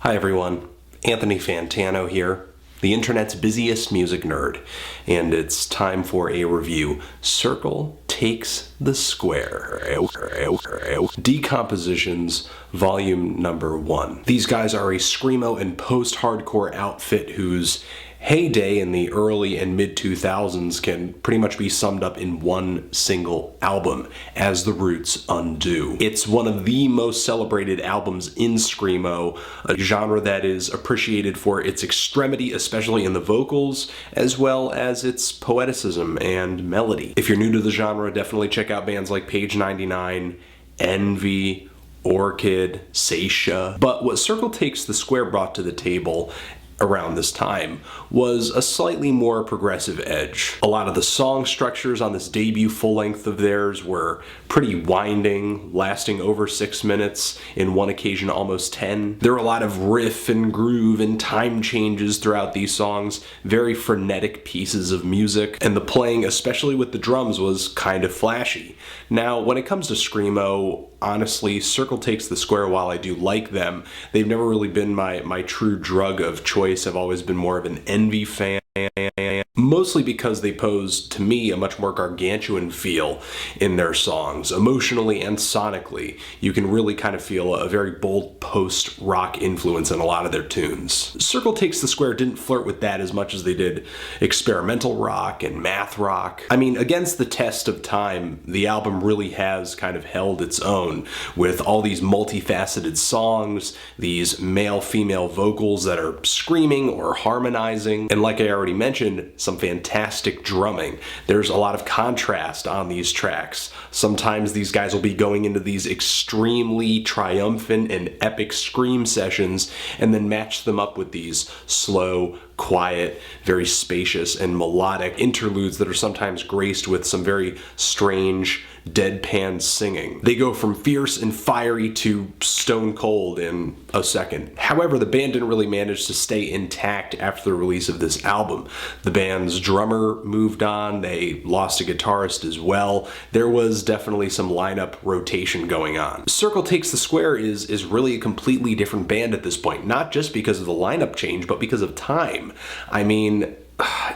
Hi everyone, Anthony Fantano here, the internet's busiest music nerd, and it's time for a review. Circle Takes the Square. Decompositions, volume number 1. These guys are a Screamo and post-hardcore outfit whose heyday in the early and mid-2000s can pretty much be summed up in one single album, As the Roots Undo. It's one of the most celebrated albums in Screamo, a genre that is appreciated for its extremity, especially in the vocals, as well as its poeticism and melody. If you're new to the genre, definitely check out bands like Page 99, Envy, Orchid, Seisha. But what Circle Takes the Square brought to the table around this time was a slightly more progressive edge. A lot of the song structures on this debut full length of theirs were pretty winding, lasting over 6 minutes, in one occasion almost 10. There were a lot of riff and groove and time changes throughout these songs, very frenetic pieces of music, and the playing, especially with the drums, was kind of flashy. Now, when it comes to Screamo, honestly, Circle Takes the Square, while I do like them, they've never really been my true drug of choice. I've always been more of an Envy fan, mostly because they pose, to me, a much more gargantuan feel in their songs. Emotionally and sonically, you can really kind of feel a very bold post-rock influence in a lot of their tunes. Circle Takes the Square didn't flirt with that as much as they did experimental rock and math rock. I mean, against the test of time, the album really has kind of held its own with all these multifaceted songs, these male-female vocals that are screaming or harmonizing, and like I already mentioned, some fantastic drumming. There's a lot of contrast on these tracks. Sometimes these guys will be going into these extremely triumphant and epic scream sessions and then match them up with these slow, quiet, very spacious and melodic interludes that are sometimes graced with some very strange, deadpan singing. They go from fierce and fiery to stone cold in a second. However, the band didn't really manage to stay intact after the release of this album. The band's drummer moved on, they lost a guitarist as well. There was definitely some lineup rotation going on. Circle Takes the Square is really a completely different band at this point, not just because of the lineup change, but because of time. I mean,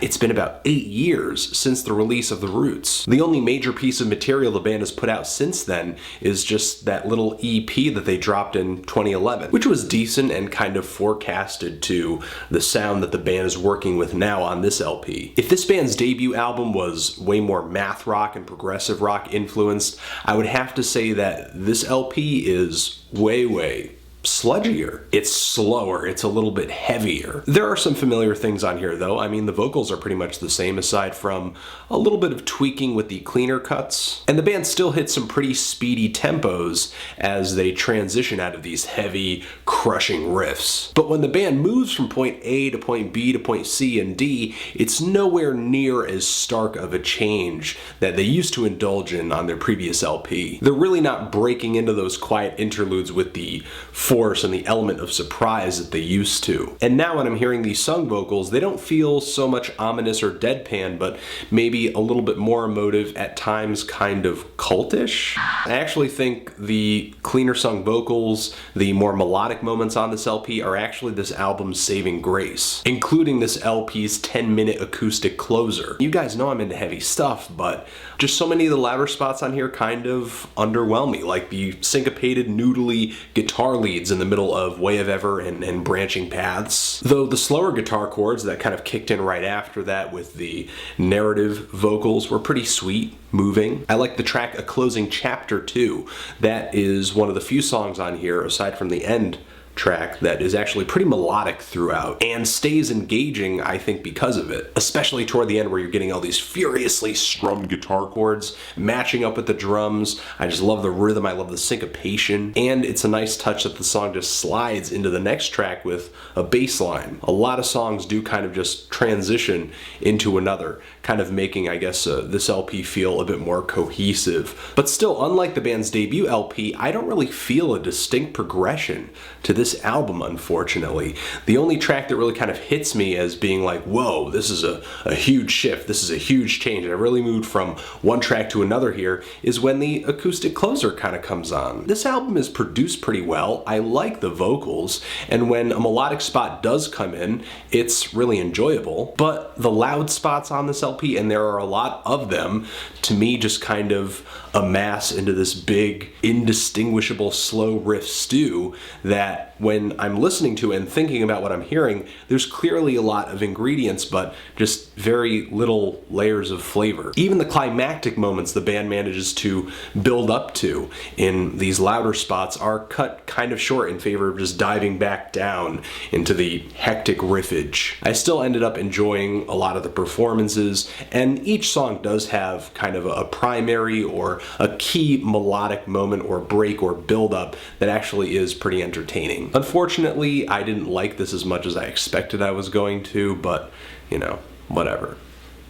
it's been about 8 years since the release of The Roots. The only major piece of material the band has put out since then is just that little EP that they dropped in 2011, which was decent and kind of forecasted to the sound that the band is working with now on this LP. If this band's debut album was way more math rock and progressive rock influenced, I would have to say that this LP is way sludgier. It's slower, it's a little bit heavier. There are some familiar things on here though. I mean, the vocals are pretty much the same aside from a little bit of tweaking with the cleaner cuts. And the band still hits some pretty speedy tempos as they transition out of these heavy, crushing riffs. But when the band moves from point A to point B to point C and D, it's nowhere near as stark of a change that they used to indulge in on their previous LP. They're really not breaking into those quiet interludes with the force and the element of surprise that they used to. And now when I'm hearing these sung vocals, they don't feel so much ominous or deadpan, but maybe a little bit more emotive, at times kind of cultish. I actually think the cleaner sung vocals, the more melodic moments on this LP are actually this album's saving grace, including this LP's 10-minute acoustic closer. You guys know I'm into heavy stuff, but just so many of the louder spots on here kind of underwhelm me, like the syncopated, noodly guitar leads in the middle of Way of Ever and Branching Paths. Though the slower guitar chords that kind of kicked in right after that with the narrative vocals were pretty sweet, moving. I like the track A Closing Chapter too. That is one of the few songs on here, aside from the end track, that is actually pretty melodic throughout and stays engaging, I think, because of it, especially toward the end where you're getting all these furiously strummed guitar chords matching up with the drums. I just love the rhythm, I love the syncopation, and it's a nice touch that the song just slides into the next track with a bass line. A lot of songs do kind of just transition into another, kind of making, I guess, this LP feel a bit more cohesive. But still, unlike the band's debut LP, I don't really feel a distinct progression to this this album, unfortunately. The only track that really kind of hits me as being like, whoa, this is a huge shift, this is a huge change, and I really moved from one track to another here, is when the acoustic closer kind of comes on. This album is produced pretty well, I like the vocals, and when a melodic spot does come in, it's really enjoyable, but the loud spots on this LP, and there are a lot of them, to me just kind of amass into this big, indistinguishable, slow riff stew that when I'm listening to it and thinking about what I'm hearing, there's clearly a lot of ingredients, but just very little layers of flavor. Even the climactic moments the band manages to build up to in these louder spots are cut kind of short in favor of just diving back down into the hectic riffage. I still ended up enjoying a lot of the performances, and each song does have kind of a primary or a key melodic moment or break or build up that actually is pretty entertaining. Unfortunately, I didn't like this as much as I expected I was going to, but you know, whatever.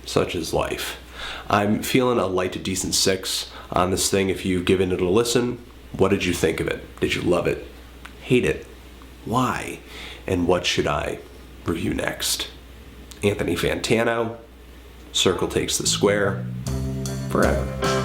Such is life. I'm feeling a light to decent 6 on this thing. If you've given it a listen, what did you think of it? Did you love it? Hate it? Why? And what should I review next? Anthony Fantano, Circle Takes the Square, forever.